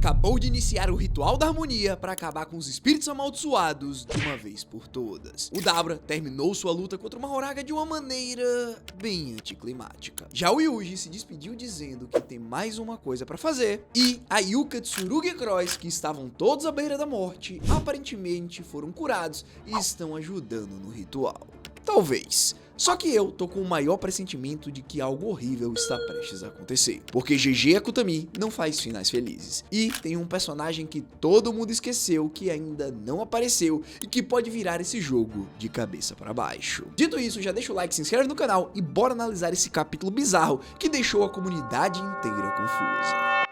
acabou de iniciar o ritual da harmonia para acabar com os espíritos amaldiçoados de uma vez por todas. O Dabra terminou sua luta contra uma Horaga de uma maneira bem anticlimática. Já o Yuji se despediu dizendo que tem mais uma coisa para fazer, e a Yuka, Tsurugi e Croix, que estavam todos à beira da morte, aparentemente foram curados e estão ajudando no ritual. Talvez. Só que eu tô com o maior pressentimento de que algo horrível está prestes a acontecer. Porque GG Akutami não faz finais felizes. E tem um personagem que todo mundo esqueceu que ainda não apareceu e que pode virar esse jogo de cabeça para baixo. Dito isso, já deixa o like, se inscreve no canal e bora analisar esse capítulo bizarro que deixou a comunidade inteira confusa.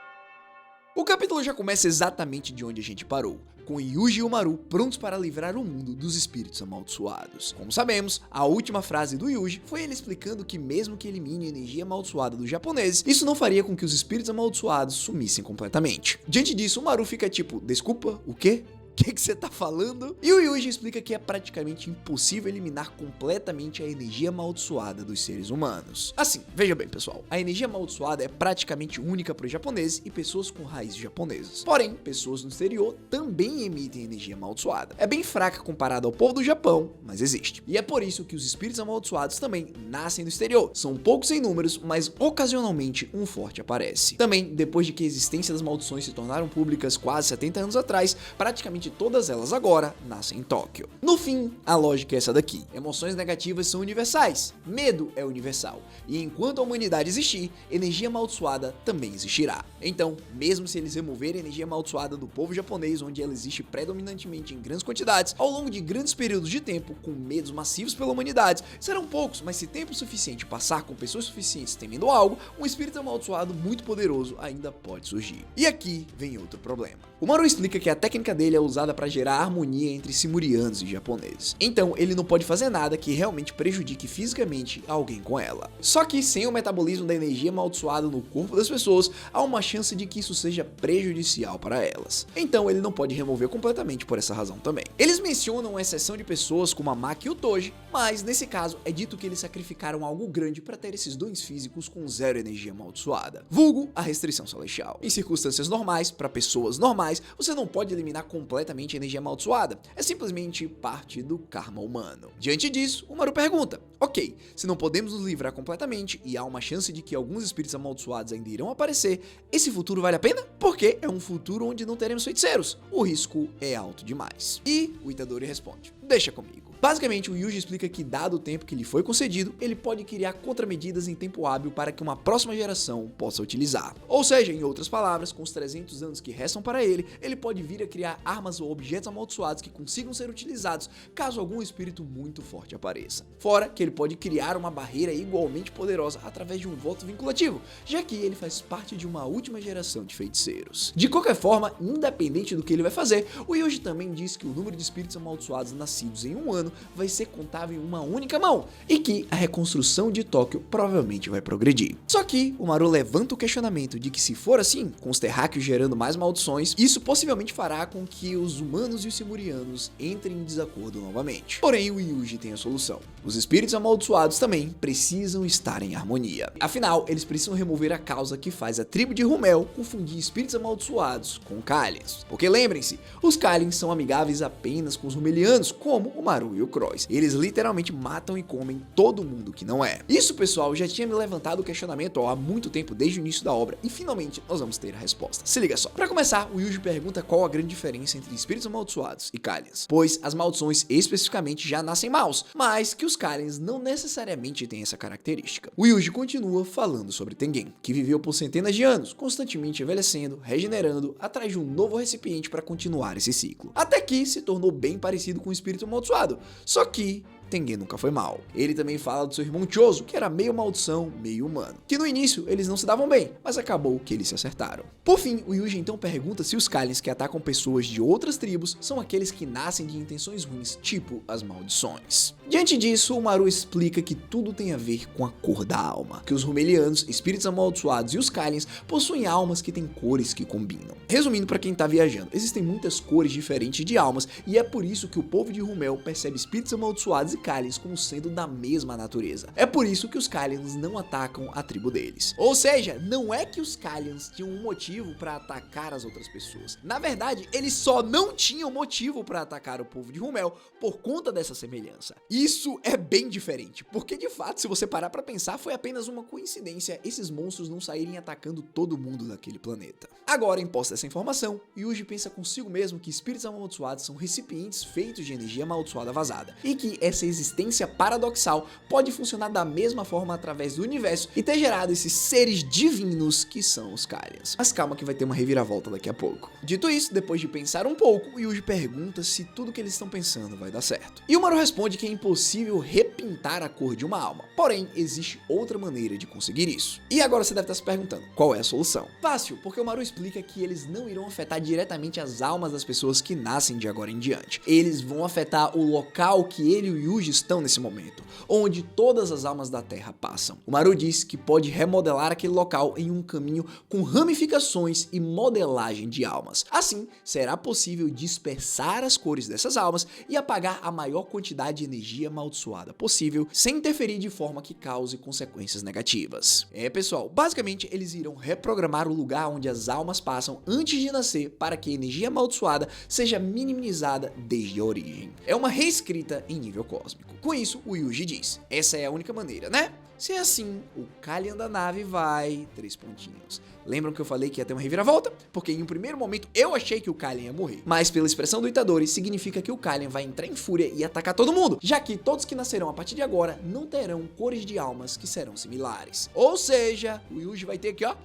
O capítulo já começa exatamente de onde a gente parou, com Yuji e Umaru prontos para livrar o mundo dos espíritos amaldiçoados. Como sabemos, a última frase do Yuji foi ele explicando que mesmo que elimine a energia amaldiçoada dos japoneses, isso não faria com que os espíritos amaldiçoados sumissem completamente. Diante disso, Umaru fica tipo, desculpa, o quê? O que você tá falando? E o Yuji explica que é praticamente impossível eliminar completamente a energia amaldiçoada dos seres humanos. Assim, veja bem pessoal, a energia amaldiçoada é praticamente única para os japoneses e pessoas com raízes japonesas. Porém, pessoas no exterior também emitem energia amaldiçoada. É bem fraca comparada ao povo do Japão, mas existe. E é por isso que os espíritos amaldiçoados também nascem no exterior. São poucos em números, mas ocasionalmente um forte aparece. Também, depois de que a existência das maldições se tornaram públicas quase 70 anos atrás, praticamente todas elas agora nascem em Tóquio. No fim, a lógica é essa daqui. Emoções negativas são universais. Medo é universal. E enquanto a humanidade existir, energia amaldiçoada também existirá. Então, mesmo se eles removerem a energia amaldiçoada do povo japonês, onde ela existe predominantemente em grandes quantidades, ao longo de grandes períodos de tempo, com medos massivos pela humanidade, serão poucos, mas se tempo suficiente passar com pessoas suficientes temendo algo, um espírito amaldiçoado muito poderoso ainda pode surgir. E aqui vem outro problema. O Maru explica que a técnica dele é usada para gerar harmonia entre simurianos e japoneses. Então, ele não pode fazer nada que realmente prejudique fisicamente alguém com ela. Só que, sem o metabolismo da energia amaldiçoada no corpo das pessoas, há uma chance de que isso seja prejudicial para elas. Então, ele não pode remover completamente por essa razão também. Eles mencionam uma exceção de pessoas como a Maki e o Toji, mas nesse caso é dito que eles sacrificaram algo grande para ter esses dons físicos com zero energia amaldiçoada. Vulgo a restrição celestial. Em circunstâncias normais, para pessoas normais, você não pode eliminar completamente a energia amaldiçoada, é simplesmente parte do karma humano. Diante disso, o Maru pergunta, ok, se não podemos nos livrar completamente e há uma chance de que alguns espíritos amaldiçoados ainda irão aparecer, esse futuro vale a pena? Porque é um futuro onde não teremos feiticeiros, o risco é alto demais. E o Itadori responde, deixa comigo. Basicamente, o Yuji explica que, dado o tempo que lhe foi concedido, ele pode criar contramedidas em tempo hábil para que uma próxima geração possa utilizar. Ou seja, em outras palavras, com os 300 anos que restam para ele pode vir a criar armas ou objetos amaldiçoados que consigam ser utilizados caso algum espírito muito forte apareça. Fora que ele pode criar uma barreira igualmente poderosa através de um voto vinculativo, já que ele faz parte de uma última geração de feiticeiros. De qualquer forma, independente do que ele vai fazer, o Yuji também diz que o número de espíritos amaldiçoados nascidos em um ano vai ser contável em uma única mão, e que a reconstrução de Tóquio provavelmente vai progredir. Só que o Maru levanta o questionamento de que, se for assim, com os terráqueos gerando mais maldições, isso possivelmente fará com que os humanos e os simurianos entrem em desacordo novamente. Porém, o Yuji tem a solução. Os espíritos amaldiçoados também precisam estar em harmonia. Afinal, eles precisam remover a causa que faz a tribo de Rumel confundir espíritos amaldiçoados com Kalians. Porque lembrem-se, os Kalians são amigáveis apenas com os Rumelianos, como o Maru e o Croix. Eles literalmente matam e comem todo mundo que não é. Isso, pessoal, já tinha me levantado o questionamento há muito tempo, desde o início da obra, e finalmente nós vamos ter a resposta. Se liga só. Para começar, o Yuji pergunta qual a grande diferença entre espíritos amaldiçoados e Kalians, pois as maldições especificamente já nascem maus, mas que os Kalians não necessariamente têm essa característica. O Yuji continua falando sobre Tengen, que viveu por centenas de anos, constantemente envelhecendo, regenerando, atrás de um novo recipiente para continuar esse ciclo, até que se tornou bem parecido com o espírito amaldiçoado. Só que Tengen nunca foi mal. Ele também fala do seu irmão Chozo, que era meio maldição, meio humano, que no início eles não se davam bem, mas acabou que eles se acertaram. Por fim, o Yuji então pergunta se os Kalians que atacam pessoas de outras tribos são aqueles que nascem de intenções ruins, tipo as maldições. Diante disso, o Maru explica que tudo tem a ver com a cor da alma, que os Rumelianos, espíritos amaldiçoados e os Kalians possuem almas que têm cores que combinam. Resumindo para quem tá viajando, existem muitas cores diferentes de almas e é por isso que o povo de Rumel percebe espíritos amaldiçoados e Kalyans como sendo da mesma natureza. É por isso que os Kalyans não atacam a tribo deles. Ou seja, não é que os Kalyans tinham um motivo para atacar as outras pessoas. Na verdade, eles só não tinham motivo para atacar o povo de Rumel por conta dessa semelhança. Isso é bem diferente, porque de fato, se você parar para pensar, foi apenas uma coincidência esses monstros não saírem atacando todo mundo daquele planeta. Agora, em posse dessa informação, Yuji pensa consigo mesmo que espíritos amaldiçoados são recipientes feitos de energia amaldiçoada vazada, e que essa existência paradoxal pode funcionar da mesma forma através do universo e ter gerado esses seres divinos que são os Kalyans. Mas calma que vai ter uma reviravolta daqui a pouco. Dito isso, depois de pensar um pouco, Yuji pergunta se tudo que eles estão pensando vai dar certo. E o Maru responde que é impossível repintar a cor de uma alma, porém existe outra maneira de conseguir isso. E agora você deve estar se perguntando, qual é a solução? Fácil, porque o Maru explica que eles não irão afetar diretamente as almas das pessoas que nascem de agora em diante. Eles vão afetar o local que ele e o Yuji estão nesse momento, onde todas as almas da Terra passam. O Maru diz que pode remodelar aquele local em um caminho com ramificações e modelagem de almas. Assim, será possível dispersar as cores dessas almas e apagar a maior quantidade de energia amaldiçoada possível, sem interferir de forma que cause consequências negativas. Pessoal, basicamente eles irão reprogramar o lugar onde as almas passam antes de nascer para que a energia amaldiçoada seja minimizada desde a origem. É uma reescrita em nível cósmico. Com isso, o Yuji diz, essa é a única maneira, né? Se é assim, o Kalyan da nave vai... 3 pontinhos. Lembram que eu falei que ia ter uma reviravolta? Porque em um primeiro momento eu achei que o Kalyan ia morrer. Mas pela expressão do Itadori, significa que o Kalyan vai entrar em fúria e atacar todo mundo, já que todos que nascerão a partir de agora não terão cores de almas que serão similares. Ou seja, o Yuji vai ter aqui, ó...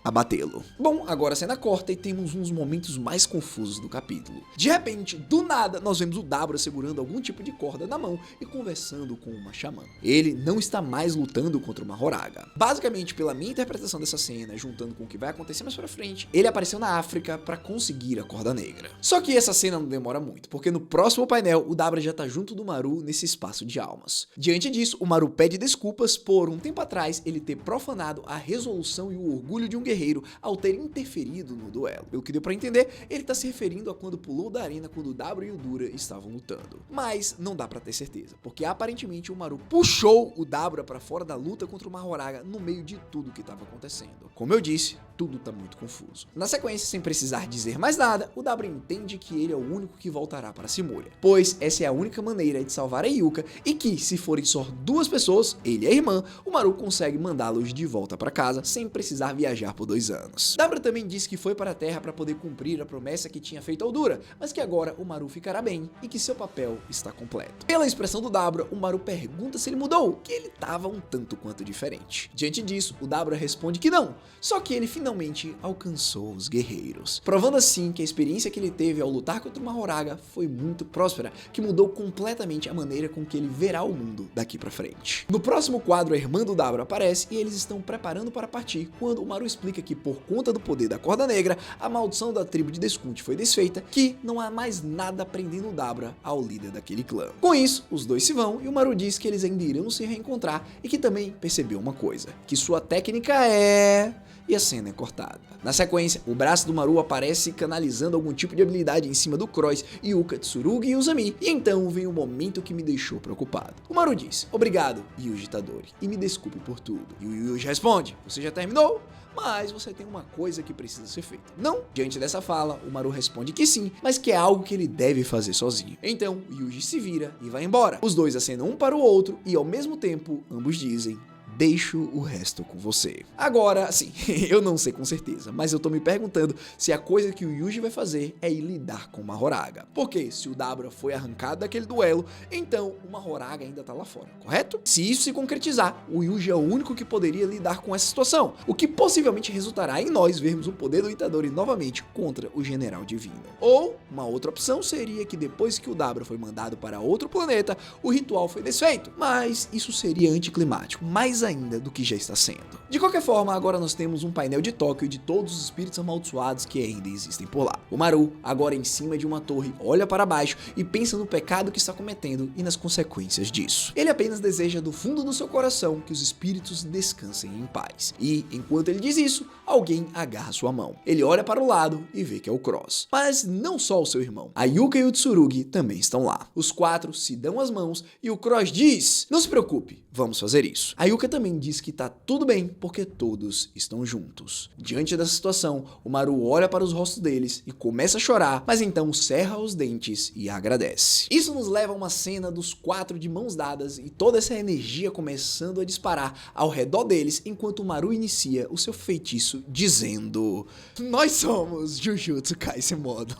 abatê-lo. Bom, agora a cena corta e temos uns momentos mais confusos do capítulo. De repente, do nada, nós vemos o Dabra segurando algum tipo de corda na mão e conversando com uma xamã. Ele não está mais lutando contra uma Horaga. Basicamente, pela minha interpretação dessa cena, juntando com o que vai acontecer mais pra frente, ele apareceu na África para conseguir a corda negra. Só que essa cena não demora muito, porque no próximo painel, o Dabra já tá junto do Maru nesse espaço de almas. Diante disso, o Maru pede desculpas por, um tempo atrás, ele ter profanado a resolução e o orgulho de um guerreiro ao ter interferido no duelo. Pelo que deu pra entender, ele tá se referindo a quando pulou da arena quando o Dabra e o Dura estavam lutando. Mas não dá pra ter certeza, porque aparentemente o Maru puxou o Dabra pra fora da luta contra o Mahoraga no meio de tudo que tava acontecendo. Como eu disse, tudo tá muito confuso. Na sequência, sem precisar dizer mais nada, o Dabra entende que ele é o único que voltará para Simulia, pois essa é a única maneira de salvar a Yuka e que, se forem só 2 pessoas, ele e a irmã, o Maru consegue mandá-los de volta para casa sem precisar viajar por 2 anos. Dabra também disse que foi para a Terra para poder cumprir a promessa que tinha feito ao Dura, mas que agora o Maru ficará bem e que seu papel está completo. Pela expressão do Dabra, o Maru pergunta se ele mudou, que ele estava um tanto quanto diferente. Diante disso, o Dabra responde que não, só que ele finalmente alcançou os guerreiros, provando assim que a experiência que ele teve ao lutar contra uma Horaga foi muito próspera, que mudou completamente a maneira com que ele verá o mundo daqui para frente. No próximo quadro, a irmã do Dabra aparece e eles estão preparando para partir, quando o Maru explica que por conta do poder da corda negra, a maldição da tribo de Deskunt foi desfeita, que não há mais nada prendendo o Dabra ao líder daquele clã. Com isso, os dois se vão e o Maru diz que eles ainda irão se reencontrar e que também percebeu uma coisa, que sua técnica é... e a cena é cortada. Na sequência, o braço do Maru aparece canalizando algum tipo de habilidade em cima do Cross, Yuka, Tsurugi e Uzami, e então vem o momento que me deixou preocupado. O Maru diz, obrigado, Yuji Itadori, e me desculpe por tudo. E o Yuji responde, você já terminou? Mas você tem uma coisa que precisa ser feita. Não? Diante dessa fala, o Maru responde que sim, mas que é algo que ele deve fazer sozinho. Então, Yuji se vira e vai embora. Os dois acenam um para o outro e ao mesmo tempo, ambos dizem... deixo o resto com você. Agora, sim, eu não sei com certeza, mas eu tô me perguntando se a coisa que o Yuji vai fazer é ir lidar com uma Horaga. Porque se o Dabra foi arrancado daquele duelo, então uma Horaga ainda tá lá fora, correto? Se isso se concretizar, o Yuji é o único que poderia lidar com essa situação, o que possivelmente resultará em nós vermos o poder do Itadori novamente contra o General Divino. Ou, uma outra opção seria que depois que o Dabra foi mandado para outro planeta, o ritual foi desfeito, mas isso seria anticlimático, mas ainda do que já está sendo. De qualquer forma, agora nós temos um painel de Tóquio de todos os espíritos amaldiçoados que ainda existem por lá. O Maru, agora em cima de uma torre, olha para baixo e pensa no pecado que está cometendo e nas consequências disso. Ele apenas deseja do fundo do seu coração que os espíritos descansem em paz. E, enquanto ele diz isso, alguém agarra sua mão. Ele olha para o lado e vê que é o Cross. Mas não só o seu irmão. A Yuka e o Tsurugi também estão lá. Os quatro se dão as mãos e o Cross diz: "Não se preocupe, vamos fazer isso." A Yuka também diz que tá tudo bem porque todos estão juntos. Diante dessa situação, o Maru olha para os rostos deles e começa a chorar, mas então cerra os dentes e agradece. Isso nos leva a uma cena dos quatro de mãos dadas e toda essa energia começando a disparar ao redor deles enquanto o Maru inicia o seu feitiço dizendo: "Nós somos Jujutsu Kaisen modo."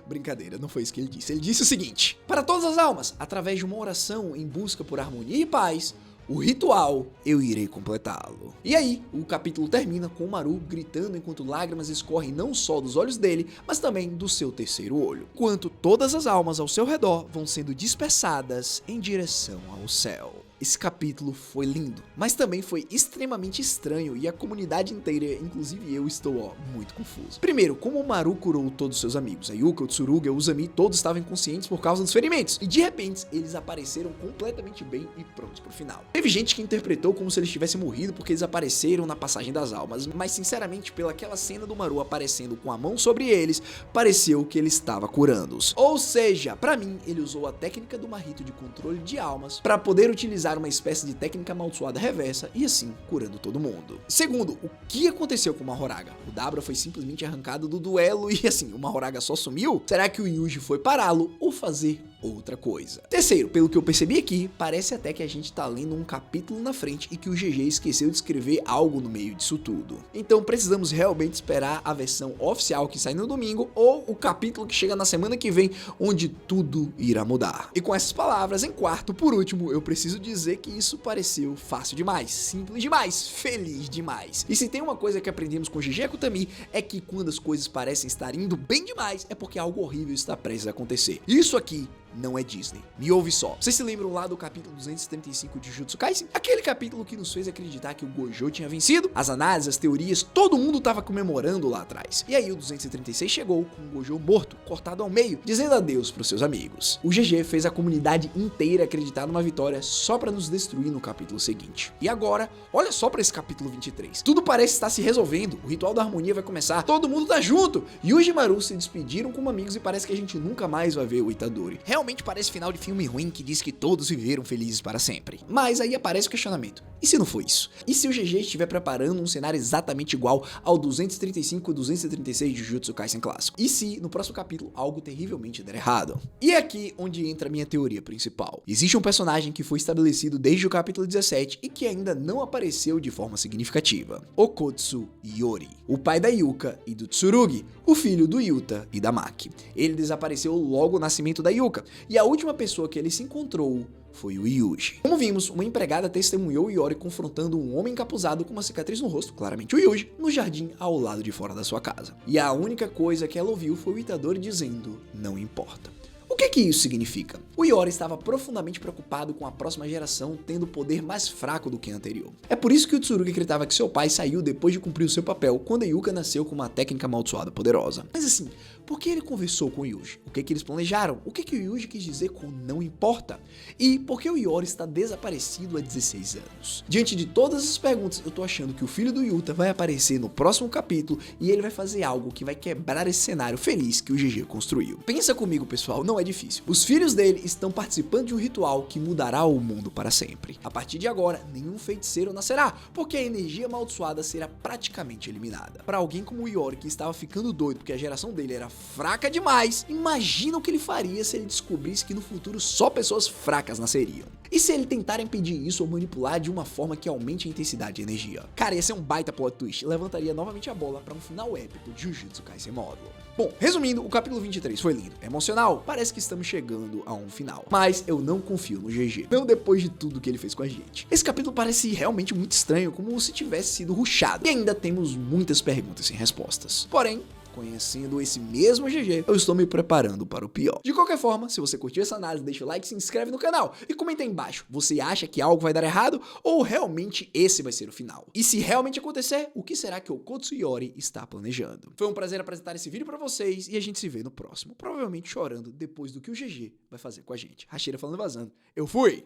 Brincadeira, não foi isso que ele disse. Ele disse o seguinte: "Para todas as almas, através de uma oração em busca por harmonia e paz, o ritual, eu irei completá-lo." E aí, o capítulo termina com o Maru gritando enquanto lágrimas escorrem não só dos olhos dele, mas também do seu terceiro olho, enquanto todas as almas ao seu redor vão sendo dispersadas em direção ao céu. Esse capítulo foi lindo, mas também foi extremamente estranho e a comunidade inteira, inclusive eu, estou muito confuso. Primeiro, como o Maru curou todos os seus amigos, a Yuka, o Tsurugi, o Uzami, todos estavam inconscientes por causa dos ferimentos, e de repente eles apareceram completamente bem e prontos pro final. Teve gente que interpretou como se eles tivessem morrido porque eles apareceram na passagem das almas, mas sinceramente, pelaquela cena do Maru aparecendo com a mão sobre eles, pareceu que ele estava curando-os. Ou seja, pra mim, ele usou a técnica do Mahito de controle de almas para poder utilizar uma espécie de técnica amaldiçoada reversa e assim curando todo mundo. Segundo, o que aconteceu com o Mahoraga? O Dabra foi simplesmente arrancado do duelo e assim, o Mahoraga só sumiu? Será que o Yuji foi pará-lo ou fazer outra coisa? Terceiro, pelo que eu percebi aqui, parece até que a gente tá lendo um capítulo na frente e que o GG esqueceu de escrever algo no meio disso tudo. Então precisamos realmente esperar a versão oficial que sai no domingo ou o capítulo que chega na semana que vem, onde tudo irá mudar. E com essas palavras, em quarto, por último, eu preciso dizer que isso pareceu fácil demais, simples demais, feliz demais. E se tem uma coisa que aprendemos com GG Akutami é que quando as coisas parecem estar indo bem demais, é porque algo horrível está prestes a acontecer. Isso aqui não é Disney. Me ouve só. Vocês se lembram lá do capítulo 235 de Jujutsu Kaisen? Aquele capítulo que nos fez acreditar que o Gojo tinha vencido? As análises, as teorias, todo mundo tava comemorando lá atrás. E aí o 236 chegou com o Gojo morto, cortado ao meio, dizendo adeus pros seus amigos. O GG fez a comunidade inteira acreditar numa vitória só pra nos destruir no capítulo seguinte. E agora, olha só pra esse capítulo 23. Tudo parece estar se resolvendo, o ritual da harmonia vai começar, todo mundo tá junto. Yuji e Maru se despediram como amigos e parece que a gente nunca mais vai ver o Itadori. Realmente parece final de filme ruim que diz que todos viveram felizes para sempre. Mas aí aparece o questionamento: e se não foi isso? E se o GG estiver preparando um cenário exatamente igual ao 235 e 236 de Jujutsu Kaisen clássico? E se no próximo capítulo algo terrivelmente der errado? E é aqui onde entra a minha teoria principal. Existe um personagem que foi estabelecido desde o capítulo 17 e que ainda não apareceu de forma significativa: Okotsu Iori, o pai da Yuka e do Tsurugi, o filho do Yuta e da Maki. Ele desapareceu logo ao nascimento da Yuka, e a última pessoa que ele se encontrou foi o Yuji. Como vimos, uma empregada testemunhou Iori confrontando um homem encapuzado com uma cicatriz no rosto, claramente o Yuji, no jardim ao lado de fora da sua casa. E a única coisa que ela ouviu foi o Itadori dizendo: "Não importa." O que isso significa? O Iori estava profundamente preocupado com a próxima geração tendo poder mais fraco do que a anterior. É por isso que o Tsurugi acreditava que seu pai saiu depois de cumprir o seu papel quando a Yuka nasceu com uma técnica amaldiçoada poderosa. Mas assim, por que ele conversou com o Yuji? O que eles planejaram? O que o Yuji quis dizer com "não importa"? E por que o Iori está desaparecido há 16 anos? Diante de todas essas perguntas, eu tô achando que o filho do Yuta vai aparecer no próximo capítulo e ele vai fazer algo que vai quebrar esse cenário feliz que o GG construiu. Pensa comigo, pessoal, não é difícil. Os filhos dele estão participando de um ritual que mudará o mundo para sempre. A partir de agora, nenhum feiticeiro nascerá, porque a energia amaldiçoada será praticamente eliminada. Para alguém como o Iori, que estava ficando doido porque a geração dele era fraca demais, imagina o que ele faria se ele descobrisse que no futuro só pessoas fracas nasceriam. E se ele tentar impedir isso ou manipular de uma forma que aumente a intensidade de energia? Cara, ia ser um baita plot twist, levantaria novamente a bola para um final épico de Jujutsu Kaisen módulo. Bom, resumindo, o capítulo 23 foi lindo, emocional, parece que estamos chegando a um final. Mas eu não confio no GG, não depois de tudo que ele fez com a gente. Esse capítulo parece realmente muito estranho, como se tivesse sido rushado. E ainda temos muitas perguntas sem respostas. Porém, conhecendo esse mesmo GG, eu estou me preparando para o pior. De qualquer forma, se você curtiu essa análise, deixa o like, se inscreve no canal e comenta aí embaixo. Você acha que algo vai dar errado ou realmente esse vai ser o final? E se realmente acontecer, o que será que o Okkotsu-Yori está planejando? Foi um prazer apresentar esse vídeo pra vocês e a gente se vê no próximo. Provavelmente chorando depois do que o GG vai fazer com a gente. Hashira falando e vazando. Eu fui!